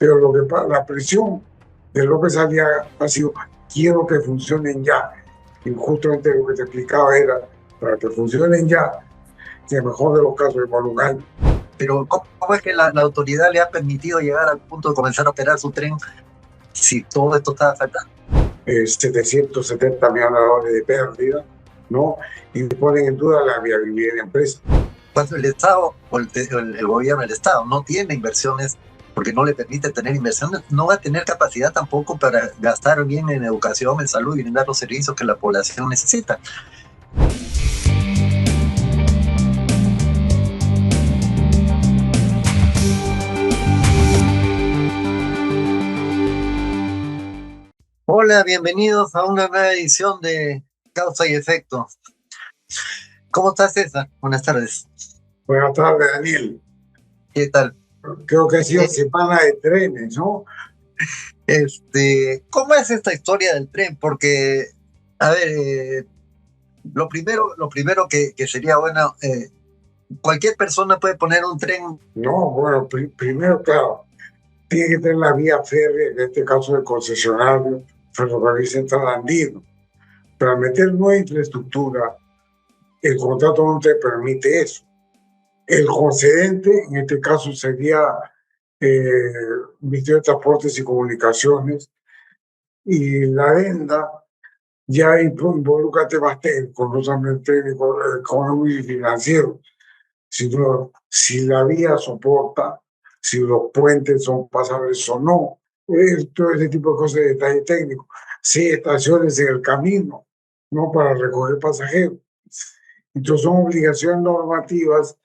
Pero la presión de López Aliaga ha sido, quiero que funcionen ya. Y justamente lo que te explicaba era, para que funcionen ya, que en el mejor de los casos demora un año. Pero ¿cómo es que la autoridad le ha permitido llegar al punto de comenzar a operar su tren si todo esto estaba faltando? 770 millones de dólares de pérdida, ¿no? Y ponen en duda la viabilidad de la empresa. Cuando el Estado o el gobierno del Estado no tiene inversiones, porque no le permite tener inversiones, no va a tener capacidad tampoco para gastar bien en educación, en salud y brindar los servicios que la población necesita. Hola, bienvenidos a una nueva edición de Causa y Efecto. ¿Cómo estás, César? Buenas tardes. Buenas tardes, Daniel. ¿Qué tal? Creo que ha sido semana de trenes, ¿no? ¿Cómo es esta historia del tren? Porque, a ver, lo primero que sería bueno, cualquier persona puede poner un tren. No, bueno, primero, claro, tiene que tener la vía férrea, en este caso el concesionario Ferrocarril Central Andino. Para meter nueva infraestructura, el contrato no te permite eso. El concedente, en este caso, sería Ministerio de Transportes y Comunicaciones, y la adenda ya involucra temas técnicos, no solamente técnicos, económicos y financieros, sino si la vía soporta, si los puentes son pasables o no, todo ese tipo de cosas de detalle técnico. Si hay estaciones en el camino, no para recoger pasajeros. Entonces son obligaciones normativas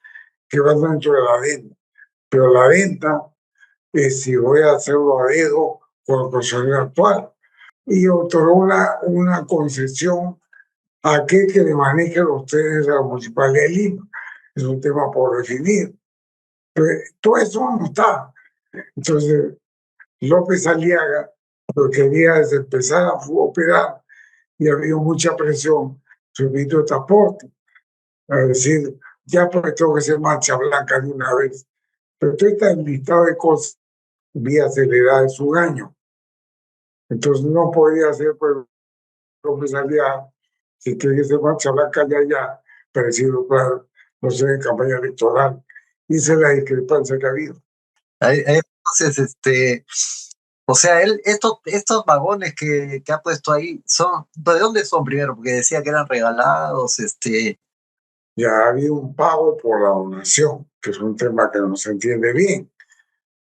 que van dentro de la venta. Pero la venta es si voy a hacerlo a dedo con el concesionario actual. Y otorgó una concesión a aquel que le maneje los trenes a la Municipalidad de Lima. Es un tema por definir. Pero todo eso no está. Entonces, López Aliaga lo quería desde empezar a operar y había mucha presión sobre el ministro de Transporte. A decir, ya pues tengo que hacer marcha blanca de una vez. Pero todo está listado de cosas, vía acelerada es un año. Entonces no podía hacer pues, López Aliaga si quería hacer marcha blanca ya, parecido claro, no sé, en campaña electoral. Y esa es la discrepancia que ha habido. Entonces, o sea, estos vagones que ha puesto ahí, ¿de dónde son primero? Porque decía que eran regalados, Ya ha habido un pago por la donación, que es un tema que no se entiende bien.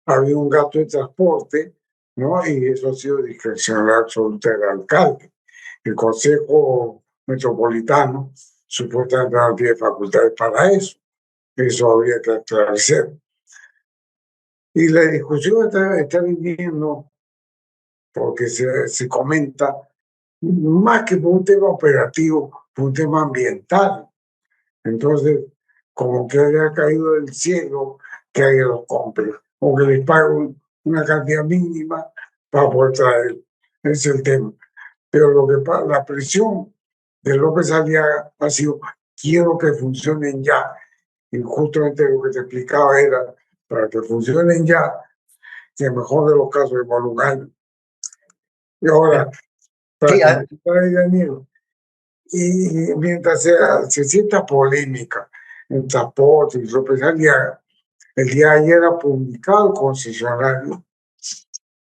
Ha habido un gasto de transporte, ¿no? Y eso ha sido discrecional absoluta del alcalde. El Consejo Metropolitano supuestamente no tiene facultades para eso. Eso habría que aclarecer. Y la discusión está viniendo porque se comenta más que por un tema operativo, por un tema ambiental. Entonces, como que haya caído del cielo que alguien los compre o que les pague una cantidad mínima para poder traer. Ese es el tema. Pero la presión de López Aliaga ha sido, quiero que funcionen ya. Y justamente lo que te explicaba era, para que funcionen ya, que en el mejor de los casos demora un año. Y ahora, para sí, completar ahí, Daniel, y mientras se sienta polémica en transporte y López Aliaga, el día de ayer ha publicado el concesionario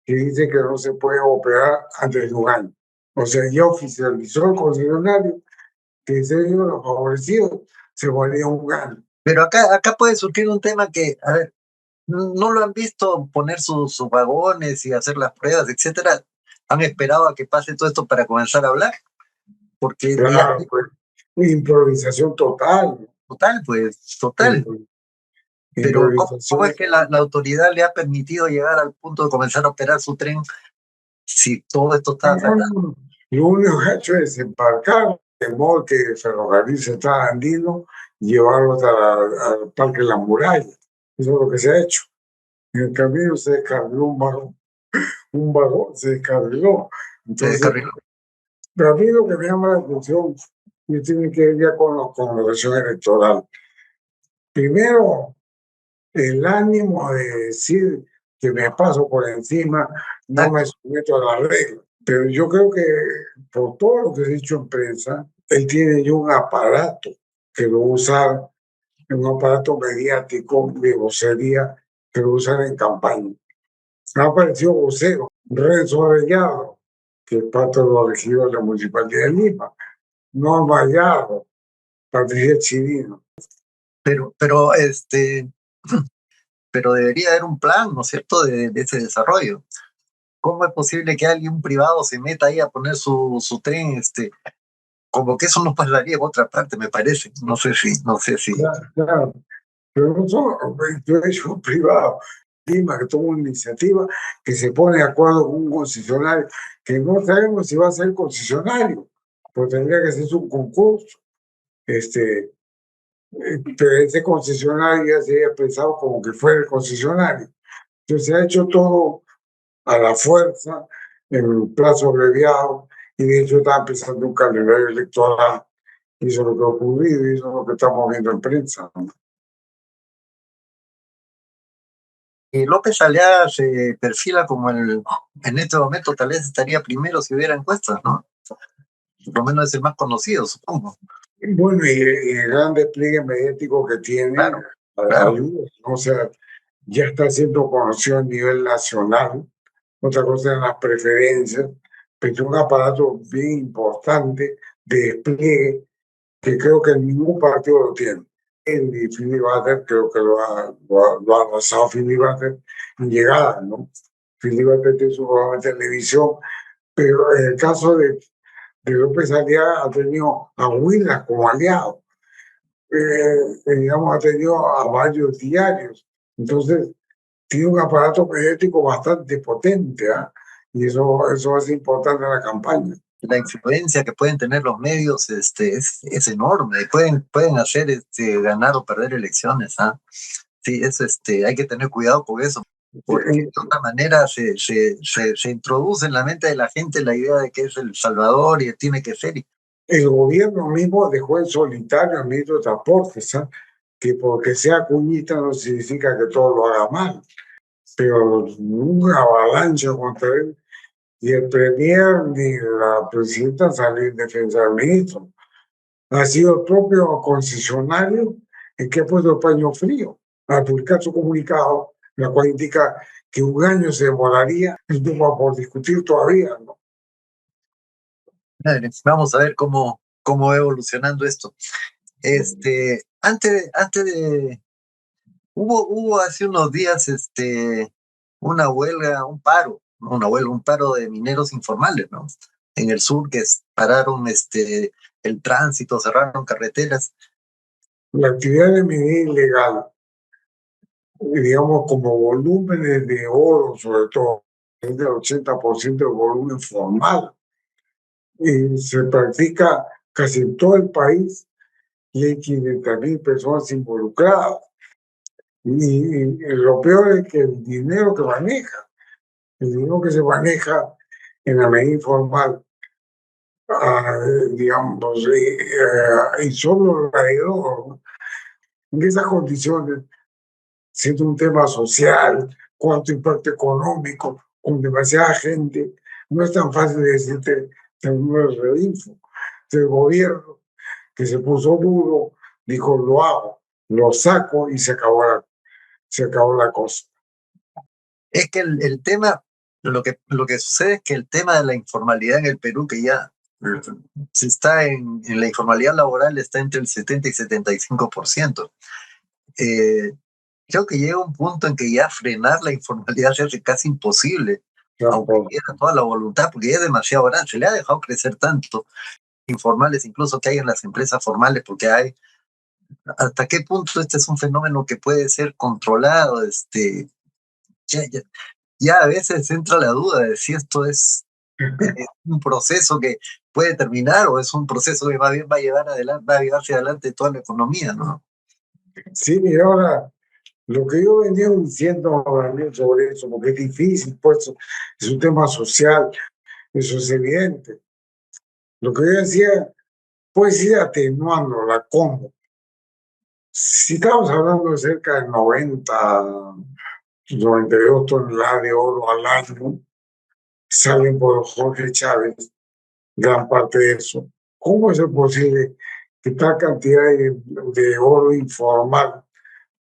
que dice que no se puede operar antes de un año. O sea, ya oficializó el concesionario que dice que los favorecidos se volvían un año. pero acá puede surgir un tema que, a ver, no lo han visto poner sus vagones y hacer las pruebas, etcétera. Han esperado a que pase todo esto para comenzar a hablar, porque ya, Claro, pues, improvisación total. total, pues, total. Pero ¿cómo Improvisación. es que la autoridad le ha permitido llegar al punto de comenzar a operar su tren si todo esto estaba faltando? Lo único que ha hecho es embarcar de modo que Ferrocarril Central Andino llevarlos al Parque La Muralla. Eso es lo que se ha hecho. En el camino se descargó un vagón se descargó. Se Entonces, descarriló. pero a mí lo que me llama la atención y tiene que ver ya con la elección electoral. Primero, el ánimo de decir que me paso por encima, no me Exacto. someto a la regla. Pero yo creo que por todo lo que he dicho en prensa, él tiene ya un aparato que lo usa, un aparato mediático de vocería que lo usan en campaña. Ha aparecido vocero, Renzo Arellano, que es parte de los regidores de la Municipalidad de Lima, Norma Ayala, Patricia Chirino. Pero pero debería haber un plan, ¿no es cierto?, de ese desarrollo. ¿Cómo es posible que alguien privado se meta ahí a poner su tren, como que eso no pasaría en otra parte, me parece? No sé si. Claro, claro. Pero no solo yo he hecho privado, Lima, que toma una iniciativa que se pone de acuerdo con un concesionario, que no sabemos si va a ser concesionario, pues tendría que ser un concurso. Este, pero ese concesionario ya se había pensado como que fuera el concesionario. Entonces se ha hecho todo a la fuerza, en un plazo abreviado, y de hecho estaba pensando un calendario electoral, y eso es lo que ha ocurrido, y eso es lo que estamos viendo en prensa, ¿no? Y López Aliaga se perfila como en este momento tal vez estaría primero si hubiera encuestas, ¿no? Por lo menos es el más conocido, supongo. Bueno, y el gran despliegue mediático que tiene Claro, claro. ayuda, ¿no? O sea, ya está siendo conocido a nivel nacional. Otra cosa eran las preferencias, pero es un aparato bien importante de despliegue que creo que ningún partido lo tiene. El de Filibuster creo que lo ha arrasado Filibuster en llegada, ¿no? Filibuster tiene su programa de televisión, pero en el caso de López Aliaga ha tenido a Huila como aliado, digamos, ha tenido a varios diarios. Entonces, tiene un aparato mediático bastante potente, ¿ah? Y eso es importante en la campaña. La influencia que pueden tener los medios es enorme. Pueden hacer ganar o perder elecciones, ¿ah? Sí, hay que tener cuidado con eso, porque de otra manera se introduce en la mente de la gente la idea de que es el Salvador y tiene que ser. El gobierno mismo dejó en solitario al ministro de Transportes, ¿ah? Que porque sea cuñita no significa que todo lo haga mal, pero una avalancha contra él, y el premier ni la presidenta salió en defensa del ministro. Ha sido el propio concesionario el que ha puesto el paño frío al publicar su comunicado, la cual indica que un año se demoraría el tema por discutir todavía, ¿no? Vamos a ver cómo va evolucionando esto. Antes de, hubo hace unos días una huelga, un paro de mineros informales, ¿no? En el sur que pararon el tránsito, cerraron carreteras. La actividad de minería ilegal, digamos, como volúmenes de oro, sobre todo, es del 80% del volumen formal, y se practica casi en todo el país y hay 500.000 personas involucradas. Y lo peor es que el dinero que se maneja en la medida informal, digamos, y solo alrededor, ¿no? En esas condiciones, siendo un tema social, cuánto impacto económico, con demasiada gente, no es tan fácil de decirte el número de Redinfo. El gobierno que se puso duro dijo lo hago, lo saco y se acabó la cosa. Es que el tema, lo que sucede es que el tema de la informalidad en el Perú, que ya se está en la informalidad laboral, está entre el 70 y 75%. Eh, Creo que llega un punto en que ya frenar la informalidad se hace casi imposible, aunque quiera toda la voluntad, porque ya es demasiado grande, se le ha dejado crecer tanto, informales incluso que hay en las empresas formales, porque hay, hasta qué punto este es un fenómeno que puede ser controlado, ya, ya, ya a veces entra la duda de si esto es un proceso que puede terminar o es un proceso que va a llevar adelante, va a llevarse adelante toda la economía, ¿no? Sí, mira, ahora, lo que yo venía diciendo también sobre eso, porque es difícil, pues es un tema social, eso es evidente. Lo que yo decía, pues ir atenuando la combo. Si estamos hablando de cerca del 90, 92 toneladas de oro al año salen por Jorge Chávez, gran parte de eso. ¿Cómo es posible que tal cantidad de oro informal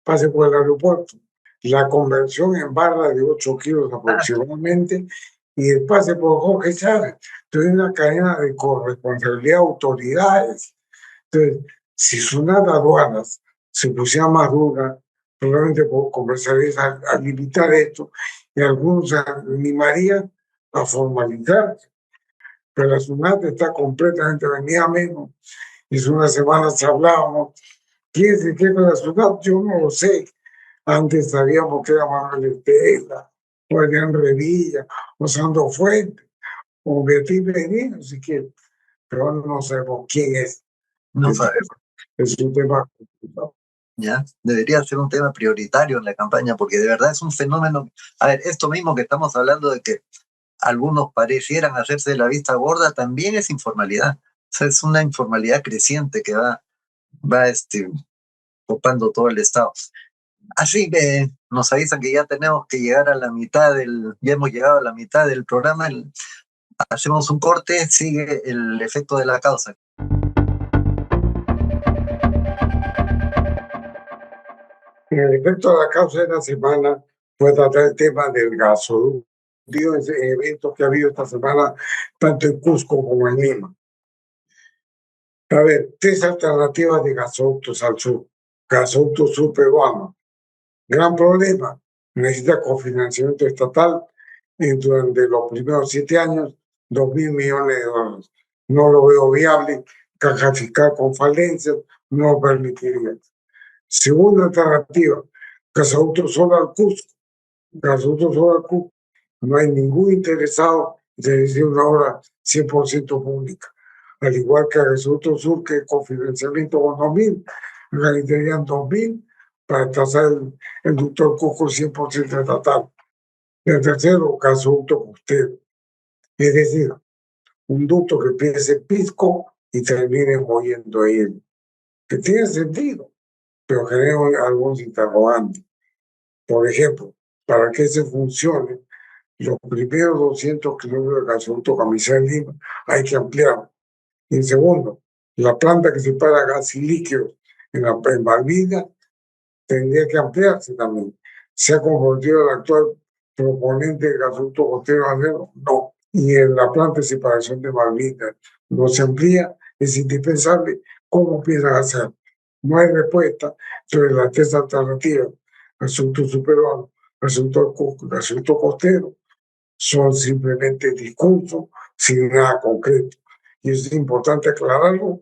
pase por el aeropuerto? La conversión en barra de 8 kilos aproximadamente y el pase por Jorge Chávez. Entonces, una cadena de corresponsabilidad de autoridades. Entonces, si SUNAT aduanas se pusiera más dura, probablemente comenzarías a limitar esto y algunos se animarían a formalizar. Pero la SUNAT está completamente venida menos. Y hace unas semanas hablábamos, ¿quién se queda con la SUNAT? Yo no lo sé. Antes sabíamos que era Manuel Estela, o Adrián Revilla, o Sandro Fuentes, o Beatriz Benítez, si quiere, pero no sabemos quién es. No sabemos. Es un tema complicado. ¿Ya? Debería ser un tema prioritario en la campaña, porque de verdad es un fenómeno. A ver, esto mismo que estamos hablando de que algunos parecieran hacerse de la vista gorda, también es informalidad. O sea, es una informalidad creciente que va copando todo el Estado. Así que nos avisan que ya tenemos que llegar a la mitad ya hemos llegado a la mitad del programa. Hacemos un corte, sigue el efecto de la causa. El efecto de la causa de la semana fue tratar el tema del gasoducto, eventos que ha habido esta semana, tanto en Cusco como en Lima. A ver, 3 alternativas de gasoductos al sur. Gasoducto sur peruano. Gran problema, necesita cofinanciamiento estatal durante los primeros 7 años, 2.000 millones de dólares. No lo veo viable, caja fiscal con falencias no lo permitiría. Segunda alternativa, gasoducto solo al Cusco. Gasoducto solo al Cusco. No hay ningún interesado en decir una obra 100% pública. Al igual que el gasoducto sur, que con financiamiento con 2.000, necesitarían 2.000 para trazar el ducto Cusco 100% estatal. El tercero, gasoducto costero. Es decir, un ducto que empiece en Pisco y termine moviendo ahí. Que tiene sentido, pero genera algunos interrogantes. Por ejemplo, para que se funcione, los primeros 200 kilómetros de gasoducto Camisea Lima hay que ampliarlo. Y en segundo, la planta que separa gas y líquidos en Malvinas tendría que ampliarse también. ¿Se ha convertido el actual proponente del gasoducto costero Acero? No. Y en la planta de separación de Malvinas no se amplía, es indispensable. ¿Cómo piensan hacer? No hay respuesta sobre las 3 alternativas. Gasoducto superano, gasoducto costero, son simplemente discursos sin nada concreto. Y es importante aclararlo.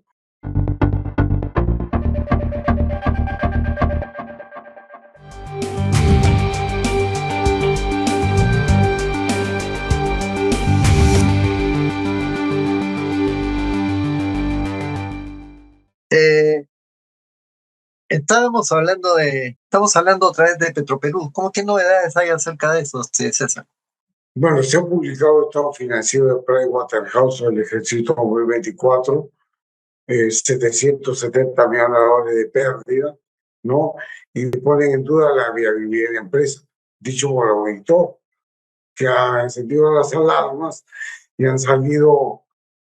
Estamos hablando otra vez de Petroperú. ¿Qué novedades hay acerca de eso, César? Bueno, se ha publicado el estado financiero de Pricewaterhouse del ejercicio 2024, 770 millones de dólares de pérdida, ¿no? Y ponen en duda la viabilidad de la empresa. Dicho por el auditor, que ha encendido las alarmas y han salido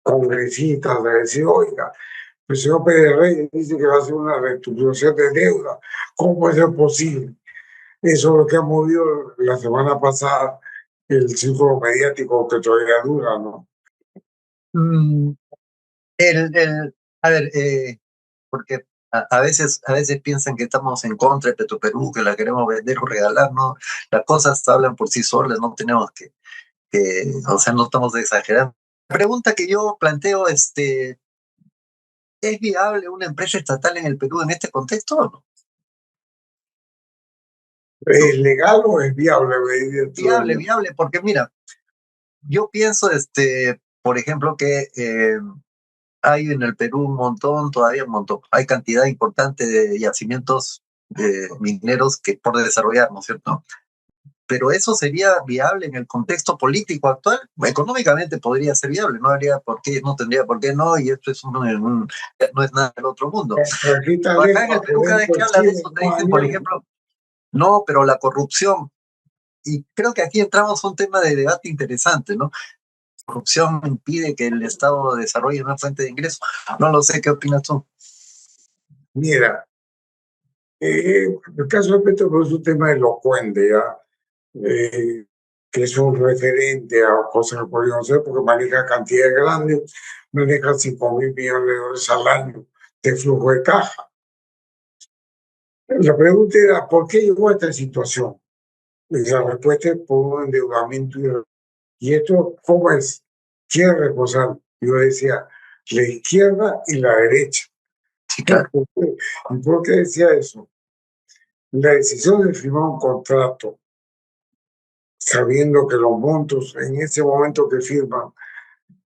congresistas a decir, oiga, el señor Pérez Reyes dice que va a hacer una reestructuración de deuda. ¿Cómo puede ser posible? Eso es lo que ha movido la semana pasada el círculo mediático que todavía dura, ¿no? A ver, porque a veces piensan que estamos en contra de Petroperú, que la queremos vender o regalar, ¿no? Las cosas hablan por sí solas, no tenemos o sea, no estamos exagerando. La pregunta que yo planteo, ¿es viable una empresa estatal en el Perú en este contexto o no? ¿Es legal o es viable? Viable, porque mira, yo pienso, por ejemplo, que hay en el Perú todavía un montón, hay cantidad importante de yacimientos mineros que por desarrollar, ¿no es cierto? Pero eso sería viable en el contexto político actual. Económicamente podría ser viable, no tendría por qué no, y esto no es nada del otro mundo. Acá en el Perú, cada vez que hablan de eso, te dicen, por ejemplo, no, pero la corrupción. Y creo que aquí entramos a un tema de debate interesante, ¿no? Corrupción impide que el Estado desarrolle una fuente de ingreso. No lo sé, ¿qué opinas tú? Mira, el caso de Petrobras es un tema elocuente, ¿ya? Que es un referente a cosas que podrían ser porque maneja cantidades grandes, maneja 5.000 millones de dólares al año de flujo de caja. La pregunta era, ¿por qué llegó a esta situación? Y la respuesta es por un endeudamiento. ¿Y esto cómo es? ¿Quién es responsable? Yo decía, la izquierda y la derecha. Sí, claro. ¿Y por qué decía eso? La decisión de firmar un contrato sabiendo que los montos en ese momento que firman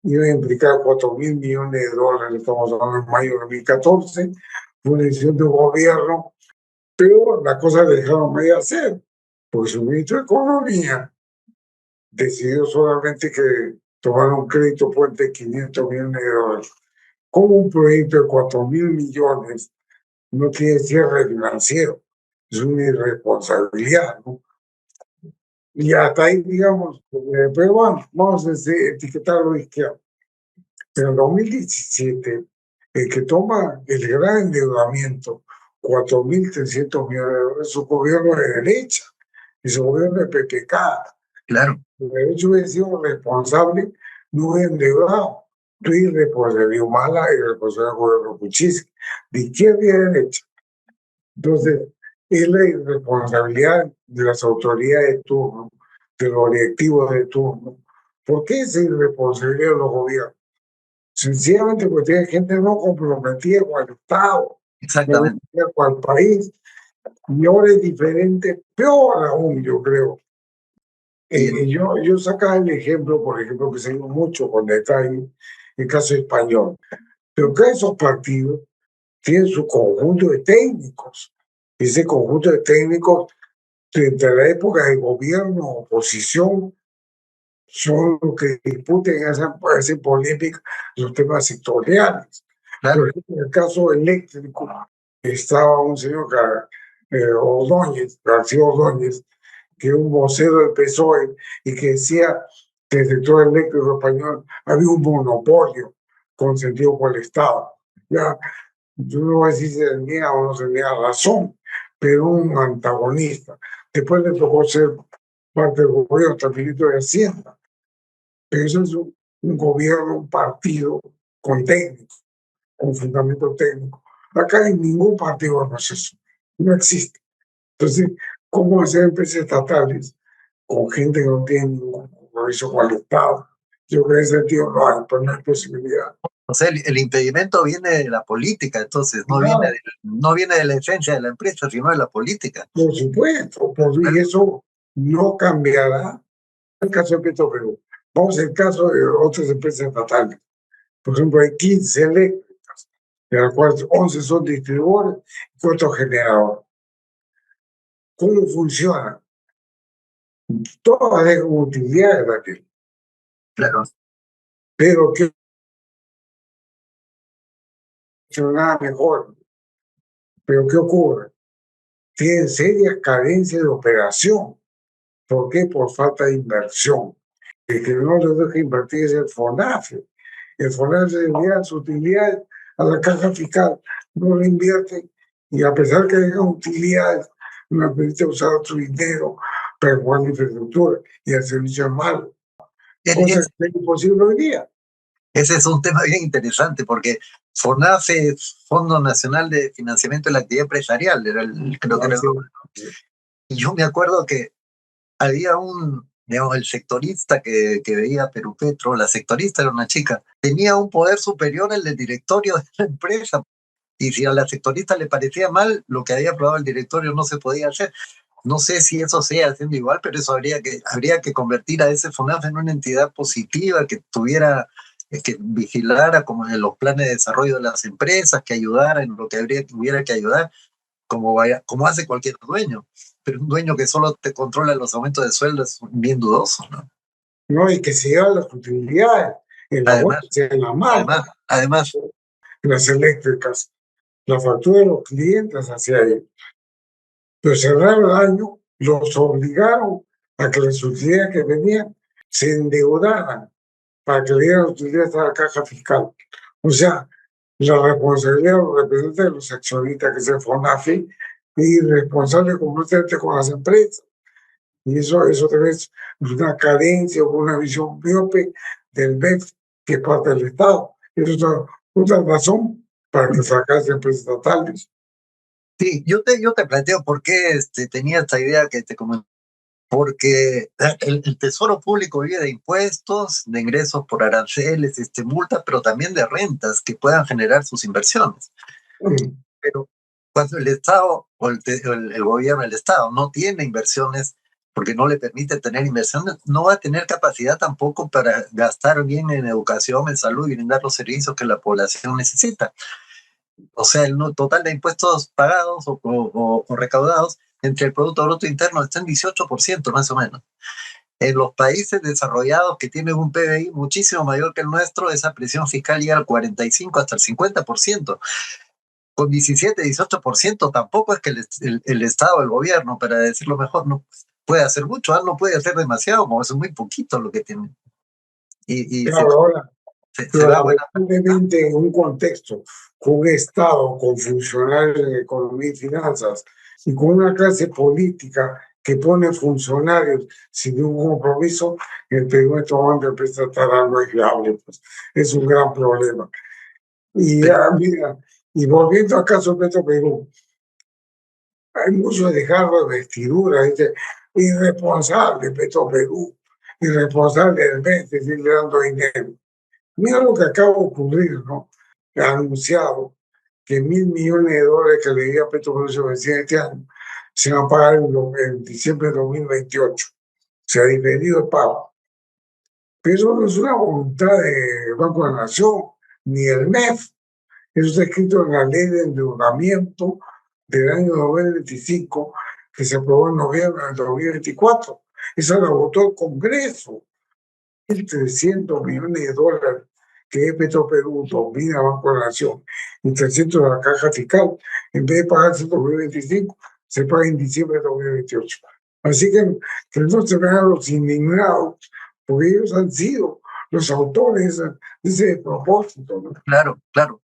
iban a implicar 4.000 millones de dólares, estamos hablando en mayo de 2014, fue una decisión de un gobierno, pero la cosa la dejaron medio hacer, porque su ministro de Economía decidió solamente que tomar un crédito fuerte de 500 millones de dólares. Como un proyecto de 4.000 millones no tiene cierre financiero, es una irresponsabilidad, ¿no? Y hasta ahí, digamos, pero bueno, vamos a etiquetarlo de izquierda. Pero en 2017, el que toma el gran endeudamiento, 4.300 millones de dólares, es un gobierno de derecha, es un gobierno de PPK. Claro. El derecho hubiera sido responsable, no hubiera endeudado. Tú irresponsabilidad mala y responsabilidad del gobierno Kuczynski, de izquierda y de derecha. Entonces, es la irresponsabilidad de las autoridades de turno, de los directivos de turno. ¿Por qué esa irresponsabilidad de los gobiernos? Sencillamente porque tiene gente no comprometida con el Estado, no Exactamente. comprometida con el país. Y ahora es diferente, peor aún, yo creo. Yo sacaba el ejemplo, por ejemplo, que se dio mucho con detalle, el caso español. Pero que esos partidos tienen su conjunto de técnicos. Ese conjunto de técnicos, entre la época de gobierno, oposición, son los que discuten, hacen polémica los temas sectoriales. Claro. Por ejemplo, en el caso eléctrico, estaba un señor Ordóñez, García Ordóñez, que era un vocero del PSOE y que decía que el sector eléctrico español había un monopolio consentido por el Estado. Ya, yo no voy a decir si tenía o no tenía razón, pero un antagonista. Después le tocó ser parte del gobierno, hasta ministro de Hacienda. Pero eso es un gobierno, un partido con técnico, con fundamento técnico. Acá en ningún partido no es eso, no existe. Entonces, ¿cómo hacer empresas estatales con gente que no tiene ningún compromiso con el Estado? Yo creo que en ese sentido no hay, pero no hay posibilidad. O sea, el impedimento viene de la política, entonces Claro, no viene de la esencia de la empresa, sino de la política. por supuesto, y eso no cambiará el caso de Petroperú. Vamos al caso de otras empresas estatales. Por ejemplo, hay 15 eléctricas, de las cuales 11 son distribuidores y 4 generadores. ¿Cómo funciona? Todas dejan utilidades aquí, Claro. pero que funciona mejor. Pero ¿qué ocurre? Tienen serias carencias de operación. ¿Por qué? Por falta de inversión. El que no les deja invertir es el FONAFE. El FONAFE se envía sus utilidades a la caja fiscal, no lo invierte y a pesar que dejan utilidades, no les permite usar otro dinero para jugar la infraestructura y el servicio es malo, cosa Es- que es imposible hoy día. Ese es un tema bien interesante porque FONAFE es Fondo Nacional de Financiamiento de la Actividad Empresarial, creo que era el Así, nombre. Y yo me acuerdo que había digamos, el sectorista que veía Perú Petro, la sectorista era una chica, tenía un poder superior al del directorio de la empresa. Y si a la sectorista le parecía mal, lo que había aprobado el directorio no se podía hacer. No sé si eso sea haciendo igual, pero eso habría que convertir a ese FONAF en una entidad positiva que tuviera, que vigilara como en los planes de desarrollo de las empresas, que ayudara en lo que hubiera que ayudar, como hace cualquier dueño. Pero un dueño que solo te controla los aumentos de sueldo es bien dudoso, ¿no? ¿no? Y que se llevan las utilidades en la buena, Además, en la mala, además, las eléctricas, la factura de los clientes hacia ellos. Pero cerrar el año los obligaron a que las utilidades que tenían se endeudaran para que le dieran utilidades a la caja fiscal. O sea, la responsabilidad lo representa de los accionistas, que es el FONAFI, y responsable completamente con las empresas. Y eso también es una carencia o una visión miope del BEF, que es parte del Estado. Eso es otra razón para que fracase empresas estatales. Sí, yo te planteo por qué tenía esta idea que te comenté. Porque el Tesoro Público vive de impuestos, de ingresos por aranceles, multas, pero también de rentas que puedan generar sus inversiones. Pero cuando el Estado o el gobierno, el Estado, no tiene inversiones porque no le permite tener inversiones, no va a tener capacidad tampoco para gastar bien en educación, en salud y brindar los servicios que la población necesita. O sea, el total de impuestos pagados o recaudados entre el Producto Bruto Interno está en 18% más o menos. En los países desarrollados que tienen un PBI muchísimo mayor que el nuestro, esa presión fiscal llega al 45 hasta el 50%. Con 17, 18% tampoco es que el Estado, el gobierno, para decirlo mejor, no puede hacer mucho, no puede hacer demasiado, como es muy poquito lo que tiene. Y claro, ahora, se pero va a buena. lamentablemente en un contexto con un Estado, con funcionarios de economía y finanzas, y con una clase política que pone funcionarios sin ningún compromiso, el Perú en este momento empieza a estar algo inviable, pues. Es un gran problema. Y mira, y volviendo al caso de Petro Perú, hay mucho de dejarlo de vestidura, dice, irresponsable Petro Perú, irresponsable del mes, decirle dando dinero. Mira lo que acaba de ocurrir, ¿no? Ha anunciado que $1.000 millones que le dio a Petro Perú este año se van a pagar en diciembre de 2028. Se ha diferido el pago. Pero eso no es una voluntad del Banco de la Nación, ni del MEF. Eso está escrito en la ley de endeudamiento del año 2025, que se aprobó en noviembre del 2024. Esa la votó el Congreso. $1.300 millones que es Petroperú, 2.000 a Banco de la Nación y 300 a la caja fiscal, en vez de pagarse en 2025, se paga en diciembre de 2028. Así que no se vean los indignados, porque ellos han sido los autores de ese propósito, ¿no? Claro, claro.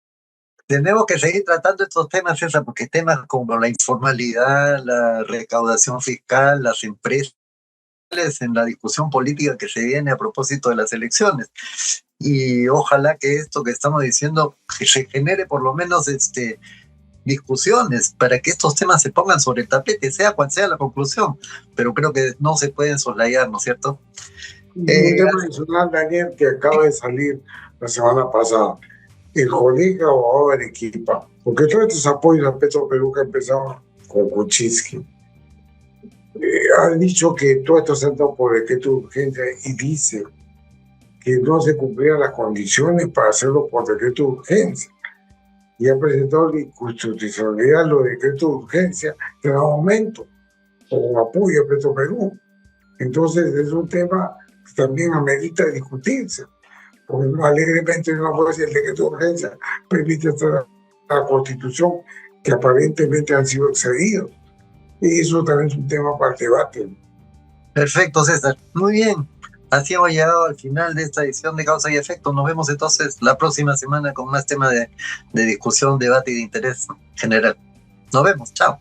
Tenemos que seguir tratando estos temas, César, porque temas como la informalidad, la recaudación fiscal, las empresas, en la discusión política que se viene a propósito de las elecciones. Y ojalá que esto que estamos diciendo que se genere por lo menos discusiones para que estos temas se pongan sobre el tapete, sea cual sea la conclusión, pero creo que no se pueden soslayar, ¿no es cierto? Un tema adicional, Daniel, que acaba de salir la semana pasada, el colega abogado de Arequipa, porque todos estos apoyos a Petro Perú que empezaron con Kuczynski, han dicho que todo esto se ha dado por decreto de urgencia y dice que no se cumplían las condiciones para hacerlo por decreto de urgencia. Y ha presentado la inconstitucionalidad los decretos de urgencia que da aumento o apoyo a Petro Perú. Entonces es un tema que también amerita discutirse, porque alegremente no puede ser el decreto de urgencia permite la Constitución que aparentemente han sido excedidos. Y eso también es un tema para el debate. Perfecto, César. Muy bien. Así hemos llegado al final de esta edición de Causa y Efecto. Nos vemos entonces la próxima semana con más temas de discusión, debate y de interés general. Nos vemos. Chao.